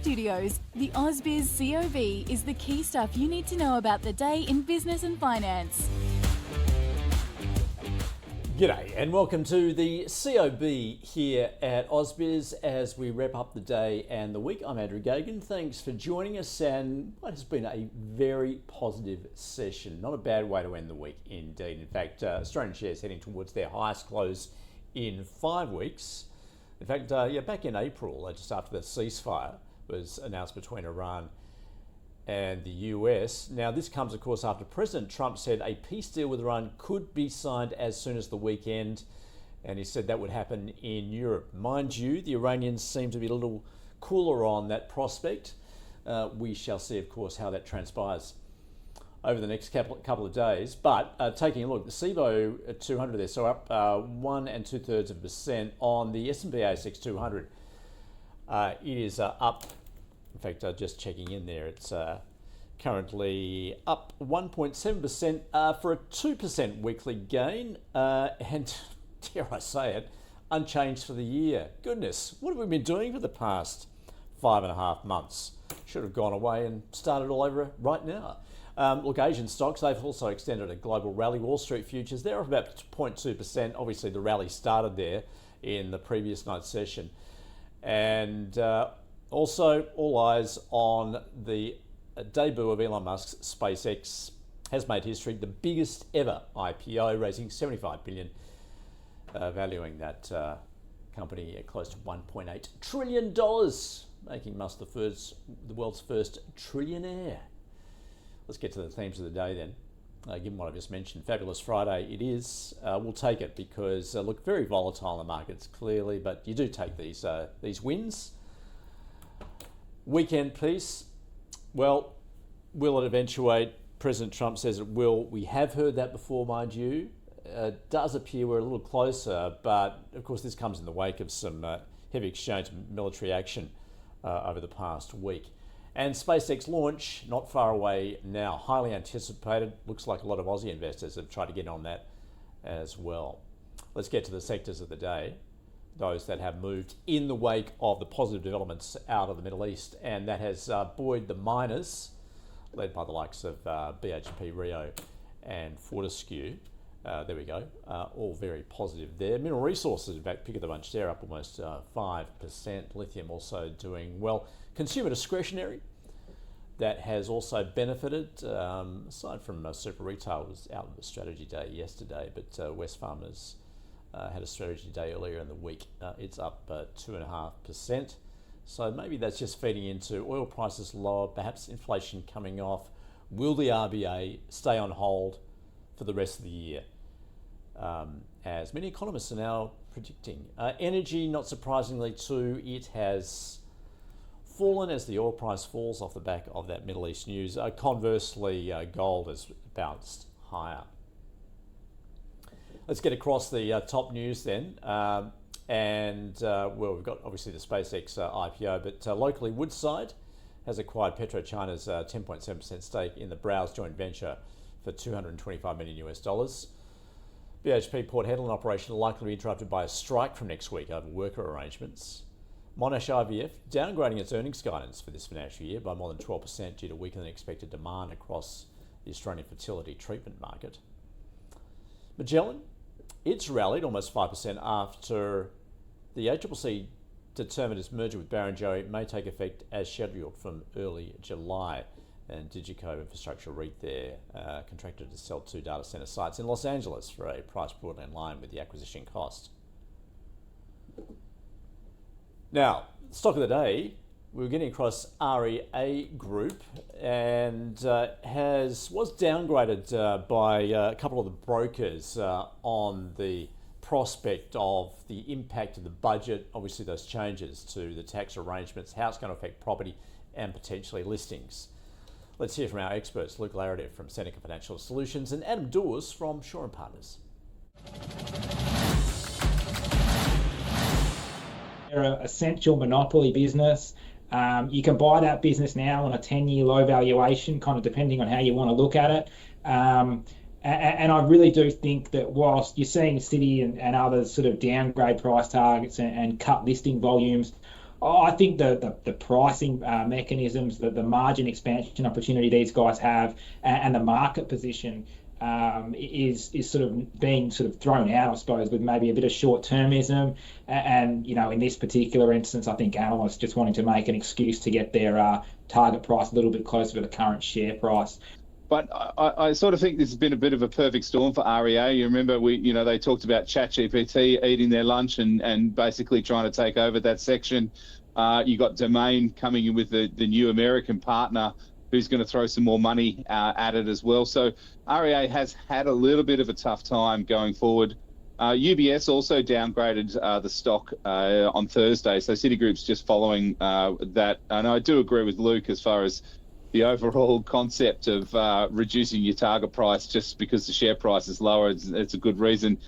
Studios, the AusBiz COB is the key stuff you need to know about the day in business and finance. G'day and welcome to the COB here at AusBiz as we wrap up the day and the week. I'm Andrew Gagan. Thanks for joining us, and what has been a very positive session. Not a bad way to end the week indeed. In fact, Australian shares heading towards their highest close in 5 weeks. In fact, back in April, just after the ceasefire was announced between Iran and the US. Now, this comes, of course, after President Trump said a peace deal with Iran could be signed as soon as the weekend, and he said that would happen in Europe. Mind you, the Iranians seem to be a little cooler on that prospect. We shall see, of course, how that transpires over the next couple of days. But taking a look, the CBO 200 there, so up 1 2/3% on the S&P ASX 200. It is up. In fact, just checking in there, it's currently up 1.7% for a 2% weekly gain, and dare I say it, unchanged for the year. Goodness, what have we been doing for the past 5.5 months? Should have gone away and started all over right now. Look, Asian stocks, they've also extended a global rally. Wall Street futures, they're up about 0.2%. Obviously, the rally started there in the previous night's session. And also, all eyes on the debut of Elon Musk's SpaceX. Has made history, the biggest ever IPO, raising $75 billion, valuing that company at close to $1.8 trillion, making Musk the world's first trillionaire. Let's get to the themes of the day then. Given what I've just mentioned, fabulous Friday it is. We'll take it because, look, very volatile in the markets clearly, but you do take these wins. Weekend peace, well, will it eventuate? President Trump says it will. We have heard that before, mind you. It does appear we're a little closer, but of course this comes in the wake of some heavy exchange and military action over the past week. And SpaceX launch, not far away now, highly anticipated. Looks like a lot of Aussie investors have tried to get on that as well. Let's get to the sectors of the day, those that have moved in the wake of the positive developments out of the Middle East, and that has buoyed the miners, led by the likes of BHP, Rio and Fortescue. There we go, all very positive there. Mineral resources, in fact, pick of the bunch there, up almost 5%. Lithium also doing well. Consumer discretionary, that has also benefited, aside from super retail was out of the strategy day yesterday, but Wesfarmers had a strategy day earlier in the week. It's up 2.5%. So maybe that's just feeding into oil prices lower, perhaps inflation coming off. Will the RBA stay on hold for the rest of the year? As many economists are now predicting. Energy, not surprisingly too, it has fallen as the oil price falls off the back of that Middle East news. Conversely, gold has bounced higher. Let's get across the top news then. Well, we've got obviously the SpaceX IPO, but locally Woodside has acquired PetroChina's 10.7% stake in the Browse joint venture for $225 million US. BHP Port Hedland operation likely to be interrupted by a strike from next week over worker arrangements. Monash IVF downgrading its earnings guidance for this financial year by more than 12% due to weaker than expected demand across the Australian fertility treatment market. Magellan, it's rallied almost 5% after the ACCC determined its merger with Barrenjoey may take effect as scheduled from early July. And Digico Infrastructure REIT there contracted to sell 2 data centre sites in Los Angeles for a price broadly in line with the acquisition cost. Now, stock of the day, we were getting across REA Group, and was downgraded by a couple of the brokers on the prospect of the impact of the budget, obviously those changes to the tax arrangements, how it's going to affect property and potentially listings. Let's hear from our experts, Luke Larraday from Seneca Financial Solutions and Adam Dawes from Shaw & Partners. They're an essential monopoly business. You can buy that business now on a 10-year low valuation, kind of depending on how you want to look at it. And I really do think that whilst you're seeing Citi and others sort of downgrade price targets and cut listing volumes, I think the pricing mechanisms, the margin expansion opportunity these guys have, and the market position is sort of being sort of thrown out, I suppose, with maybe a bit of short-termism. And in this particular instance, I think analysts just wanting to make an excuse to get their target price a little bit closer to the current share price. But I sort of think this has been a bit of a perfect storm for REA. You remember they talked about ChatGPT eating their lunch and basically trying to take over that section. You got Domain coming in with the new American partner who's going to throw some more money at it as well. So REA has had a little bit of a tough time going forward. UBS also downgraded the stock on Thursday. So Citigroup's just following that. And I do agree with Luke as far as the overall concept of reducing your target price just because the share price is lower. It's a good reason.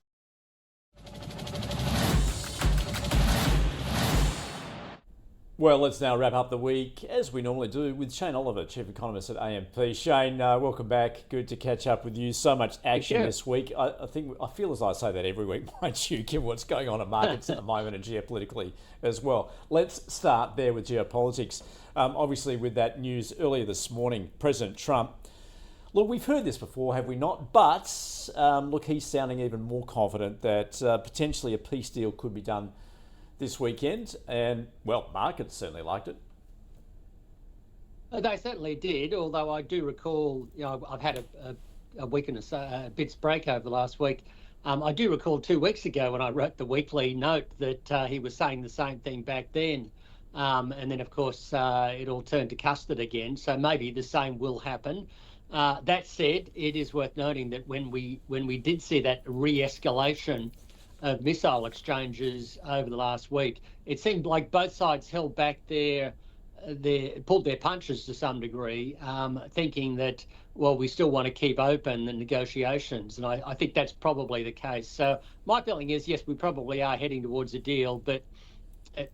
Well, let's now wrap up the week, as we normally do, with Shane Oliver, Chief Economist at AMP. Shane, welcome back. Good to catch up with you. So much action this week. I feel as I say that every week, won't you, given what's going on in markets at the moment and geopolitically as well. Let's start there with geopolitics. Obviously, with that news earlier this morning, President Trump. Look, we've heard this before, have we not? But look, he's sounding even more confident that potentially a peace deal could be done this weekend, and well, markets certainly liked it. They certainly did, although I do recall, I've had a week and a bit's break over the last week. I do recall 2 weeks ago when I wrote the weekly note that he was saying the same thing back then. And then, of course, it all turned to custard again. So maybe the same will happen. That said, it is worth noting that when we did see that re-escalation of missile exchanges over the last week, it seemed like both sides held back pulled their punches to some degree, thinking that, well, we still want to keep open the negotiations. And I think that's probably the case. So my feeling is, yes, we probably are heading towards a deal, but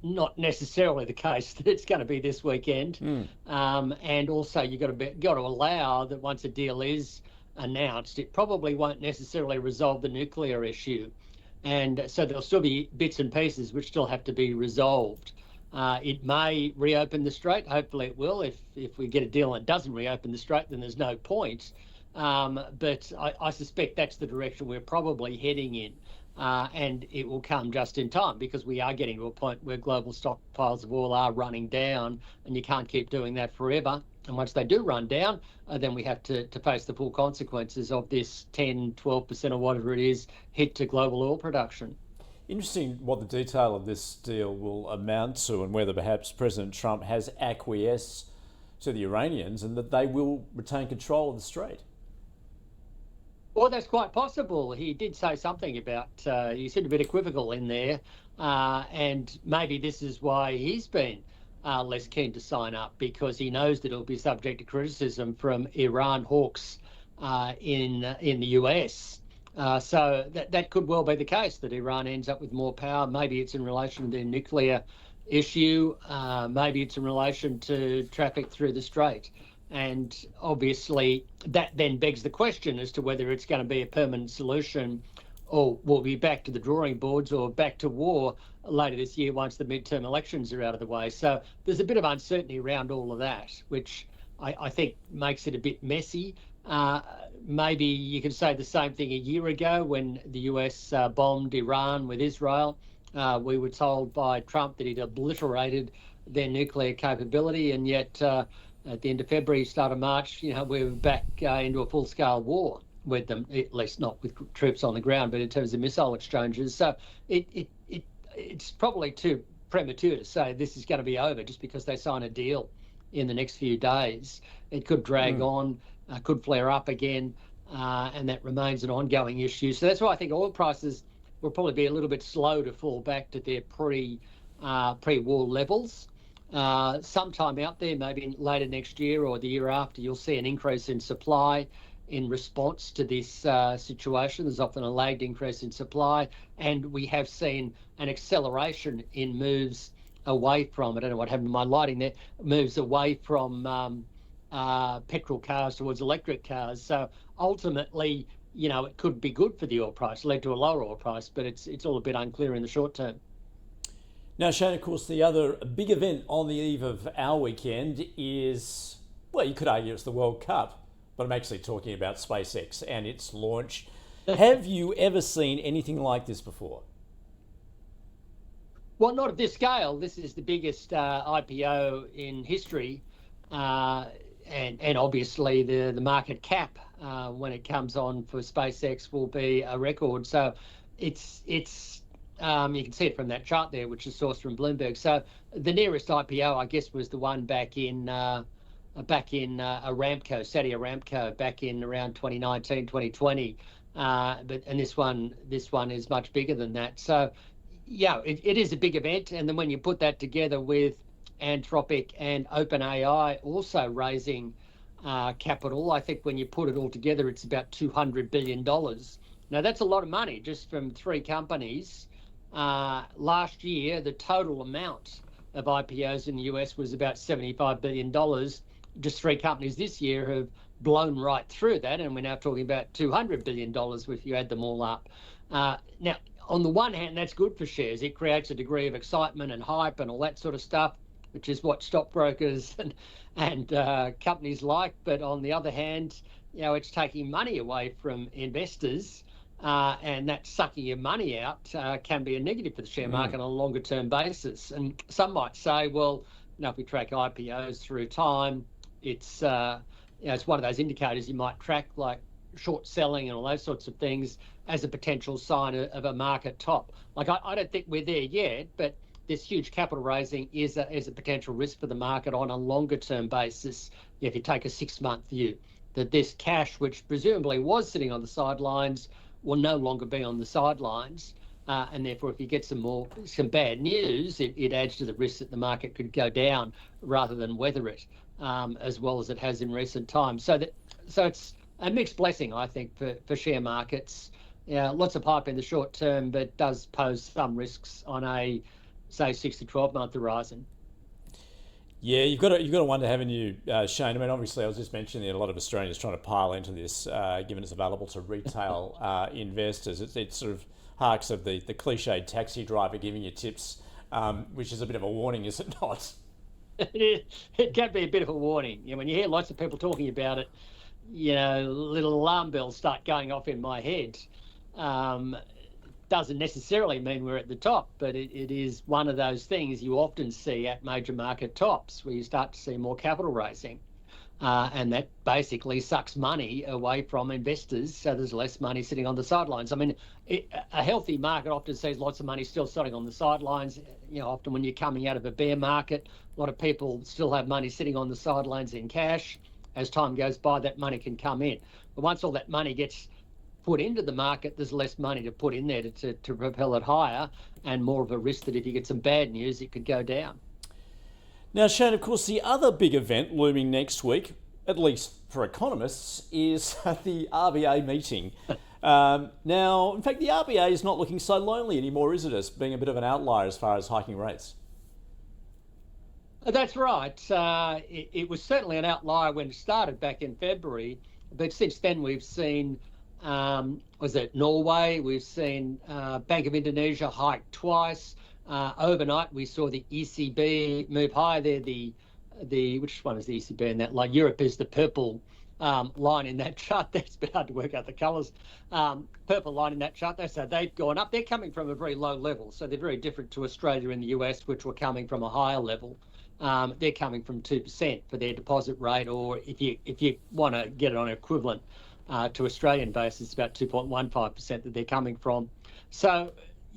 not necessarily the case that it's going to be this weekend. And also you've got to allow that once a deal is announced, it probably won't necessarily resolve the nuclear issue. And so there'll still be bits and pieces which still have to be resolved. It may reopen the strait. Hopefully it will. If we get a deal and it doesn't reopen the strait, then there's no point. But I suspect that's the direction we're probably heading in. And it will come just in time because we are getting to a point where global stockpiles of oil are running down, and you can't keep doing that forever. And once they do run down, then we have to face the full consequences of this 10, 12% or whatever it is hit to global oil production. Interesting what the detail of this deal will amount to and whether perhaps President Trump has acquiesced to the Iranians and that they will retain control of the strait. Well, that's quite possible. He did say something about, he seemed a bit equivocal in there, and maybe this is why he's been less keen to sign up, because he knows that it'll be subject to criticism from Iran hawks in the US. So that could well be the case, that Iran ends up with more power. Maybe it's in relation to their nuclear issue. Maybe it's in relation to traffic through the strait. And obviously that then begs the question as to whether it's going to be a permanent solution, or we'll be back to the drawing boards or back to war later this year once the midterm elections are out of the way. So there's a bit of uncertainty around all of that, which I think makes it a bit messy. Maybe you could say the same thing a year ago when the US bombed Iran with Israel. We were told by Trump that he'd obliterated their nuclear capability, and yet at the end of February, start of March, we were back into a full-scale war with them, at least not with troops on the ground, but in terms of missile exchanges. So it's probably too premature to say this is going to be over just because they sign a deal in the next few days. It could drag on, could flare up again, and that remains an ongoing issue. So that's why I think oil prices will probably be a little bit slow to fall back to their pre-war levels. Sometime out there, maybe later next year or the year after, you'll see an increase in supply in response to this situation. There's often a lagged increase in supply, and we have seen an acceleration in moves away from, I don't know what happened to my lighting there, moves away from petrol cars towards electric cars. So ultimately, it could be good for the oil price, led to a lower oil price, but it's all a bit unclear in the short term. Now, Shane, of course, the other big event on the eve of our weekend is, well, you could argue it's the World Cup, but I'm actually talking about SpaceX and its launch. Have you ever seen anything like this before? Well, not at this scale. This is the biggest IPO in history, and obviously the market cap when it comes on for SpaceX will be a record. So it's you can see it from that chart there, which is sourced from Bloomberg. So the nearest IPO, I guess, was the one back in Aramco, Saudi Aramco, back in around 2019, 2020. And this one is much bigger than that. So yeah, it is a big event. And then when you put that together with Anthropic and OpenAI also raising capital, I think when you put it all together, it's about $200 billion. Now, that's a lot of money just from three companies. Last year, the total amount of IPOs in the US was about $75 billion. Just three companies this year have blown right through that, and we're now talking about $200 billion if you add them all up. Now, on the one hand, that's good for shares. It creates a degree of excitement and hype and all that sort of stuff, which is what stockbrokers and companies like. But on the other hand, it's taking money away from investors, and that sucking your money out can be a negative for the share market on a longer term basis. And some might say, well, if we track IPOs through time, it's it's one of those indicators you might track, like short selling and all those sorts of things, as a potential sign of a market top. Like I don't think we're there yet, but this huge capital raising is a potential risk for the market on a longer term basis. If you take a 6-month view, that this cash, which presumably was sitting on the sidelines, will no longer be on the sidelines. And therefore, if you get some bad news, it adds to the risk that the market could go down rather than weather it, as well as it has in recent times. So it's a mixed blessing, I think, for share markets. Lots of hype in the short term, but does pose some risks on a, say, 6 to 12 month horizon. Yeah, you've got to wonder, haven't you, Shane? I mean, obviously, I was just mentioning that a lot of Australians trying to pile into this, given it's available to retail investors. It sort of harks of the cliched taxi driver giving you tips, which is a bit of a warning, is it not? It can be a bit of a warning. When you hear lots of people talking about it, little alarm bells start going off in my head. Doesn't necessarily mean we're at the top, but it is one of those things you often see at major market tops, where you start to see more capital raising. And that basically sucks money away from investors, so there's less money sitting on the sidelines. I mean, a healthy market often sees lots of money still sitting on the sidelines. Often when you're coming out of a bear market, a lot of people still have money sitting on the sidelines in cash. As time goes by, that money can come in. But once all that money gets put into the market, there's less money to put in there to propel it higher, and more of a risk that if you get some bad news, it could go down. Now, Shane, of course, the other big event looming next week, at least for economists, is the RBA meeting. Now, in fact, the RBA is not looking so lonely anymore, is it, as being a bit of an outlier as far as hiking rates? That's right. It was certainly an outlier when it started back in February, but since then we've seen, was it Norway? We've seen Bank of Indonesia hike twice. Overnight, we saw the ECB move higher there. Which one is the ECB in that line? Europe is the purple line in that chart. That's a bit hard to work out the colours. Purple line in that chart there. So they've gone up. They're coming from a very low level. So they're very different to Australia and the US, which were coming from a higher level. They're coming from 2% for their deposit rate, or if you want to get it on an equivalent to Australian basis, it's about 2.15% that they're coming from. So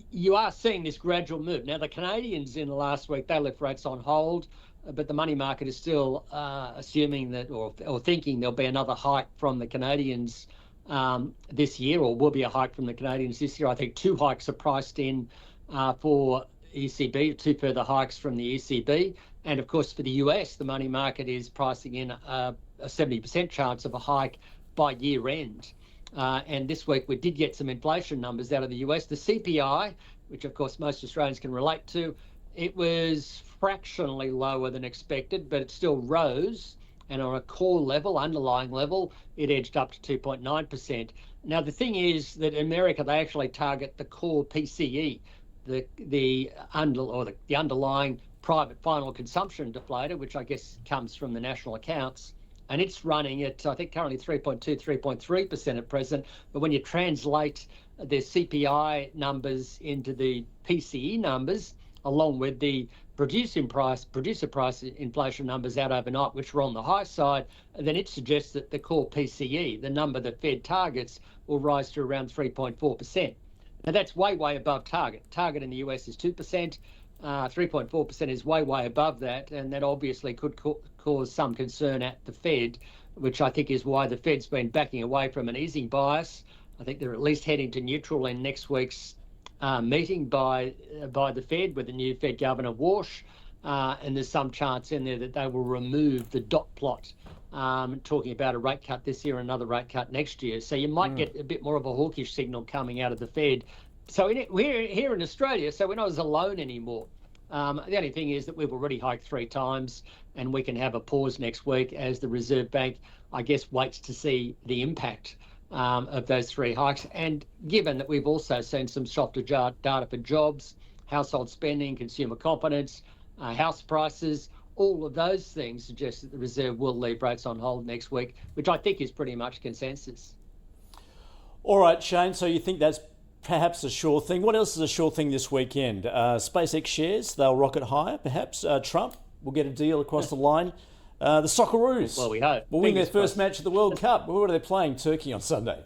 you are seeing this gradual move. Now, the Canadians in the last week, they left rates on hold, but the money market is still assuming that or thinking there'll be another hike from the Canadians this year, or will be a hike from the Canadians this year. I think 2 hikes are priced in for ECB, 2 further hikes from the ECB. And of course, for the US, the money market is pricing in a 70% chance of a hike by year end. And this week we did get some inflation numbers out of the US. The CPI, which of course most Australians can relate to, it was fractionally lower than expected, but it still rose. And on a core level, underlying level, it edged up to 2.9%. Now, the thing is that in America, they actually target the core PCE, the underlying private final consumption deflator, which I guess comes from the national accounts, and it's running at, I think, currently 3.2, 3.3% at present. But when you translate the CPI numbers into the PCE numbers, along with the producer price inflation numbers out overnight, which were on the high side, then it suggests that the core PCE, the number the Fed targets, will rise to around 3.4%. Now that's way above target. Target in the US is 2%. 3.4% is way above that, and that obviously could cause some concern at the Fed, which I think is why the Fed's been backing away from an easing bias. I think they're at least heading to neutral in next week's meeting by the Fed with the new Fed Governor Walsh, and there's some chance in there that they will remove the dot plot, talking about a rate cut this year and another rate cut next year. So you might get a bit more of a hawkish signal coming out of the Fed. So we're here in Australia, so we're not as alone anymore. The only thing is that we've already hiked 3 times, and we can have a pause next week as the Reserve Bank, I guess, waits to see the impact of those 3 hikes. And given that we've also seen some softer data for jobs, household spending, consumer confidence, house prices, all of those things suggest that the Reserve will leave rates on hold next week, which I think is pretty much consensus. All right, Shane, so you think that's perhaps a sure thing. What else is a sure thing this weekend? SpaceX shares, they'll rocket higher, perhaps. Trump will get a deal across the line. The Socceroos Well, we hope. will win their Fingers first crossed. match of the World Cup. What are they playing? Turkey on Sunday.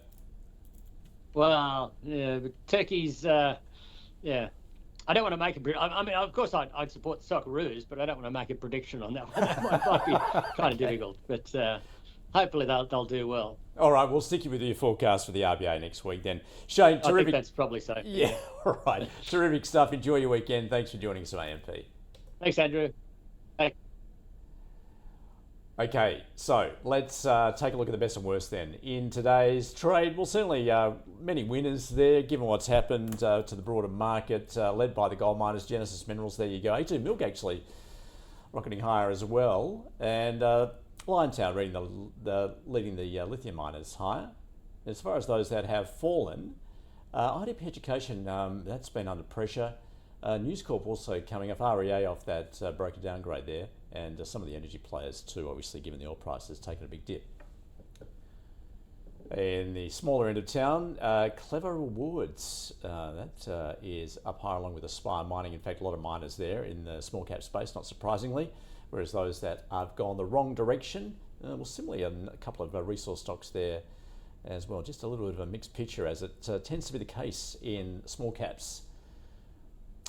Well, yeah, but Turkey's, yeah. I don't want to make a I mean, of course, I'd support the Socceroos, but I don't want to make a prediction on that one. That might be kind of difficult, but hopefully they'll do well. All right, we'll stick you with your forecast for the RBA next week then. Shane, terrific. I think that's probably so. Yeah, all right. Terrific stuff. Enjoy your weekend. Thanks for joining us on AMP. Thanks, Andrew. Thanks. Okay, so let's take a look at the best and worst then. In today's trade, well, certainly many winners there, given what's happened to the broader market, led by the gold miners, Genesis Minerals, there you go. A2 Milk actually rocketing higher as well. And Liontown leading the lithium miners higher. As far as those that have fallen, IDP Education, that's been under pressure. News Corp also coming off, REA off that broker downgrade there, and some of the energy players too, obviously, given the oil price has taken a big dip. In the smaller end of town, Clever Rewards, that is up higher along with Aspire Mining. In fact, a lot of miners there in the small cap space, not surprisingly, whereas those that have gone the wrong direction, well, similarly a couple of resource stocks there as well. Just a little bit of a mixed picture, as it tends to be the case in small caps.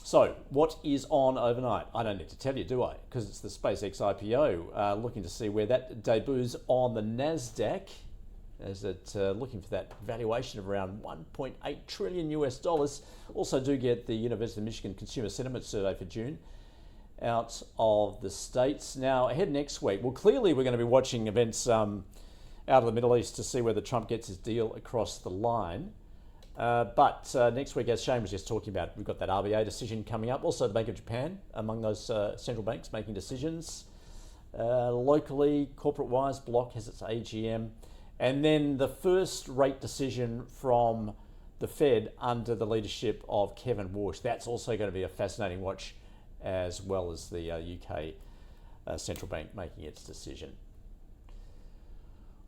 So, what is on overnight? I don't need to tell you, do I? Because it's the SpaceX IPO. Looking to see where that debuts on the NASDAQ, as it looking for that valuation of around $1.8 trillion US. Also do get the University of Michigan Consumer Sentiment Survey for June out of the States. Now, ahead next week, well, clearly we're going to be watching events out of the Middle East to see whether Trump gets his deal across the line. But next week, as Shane was just talking about, we've got that RBA decision coming up. Also, the Bank of Japan, among those central banks making decisions. Locally, corporate-wise, Block has its AGM. And then the first rate decision from the Fed under the leadership of Kevin Walsh. That's also going to be a fascinating watch, as well as the UK central bank making its decision.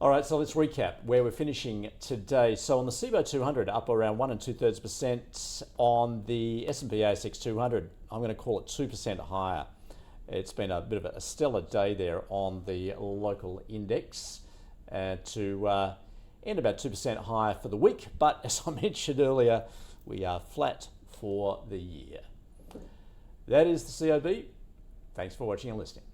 All right, so let's recap where we're finishing today. So on the CBO 200, up around 1 2/3%. On the S&P ASX 200, I'm going to call it 2% higher. It's been a bit of a stellar day there on the local index to end about 2% higher for the week. But as I mentioned earlier, we are flat for the year. That is the COB. Thanks for watching and listening.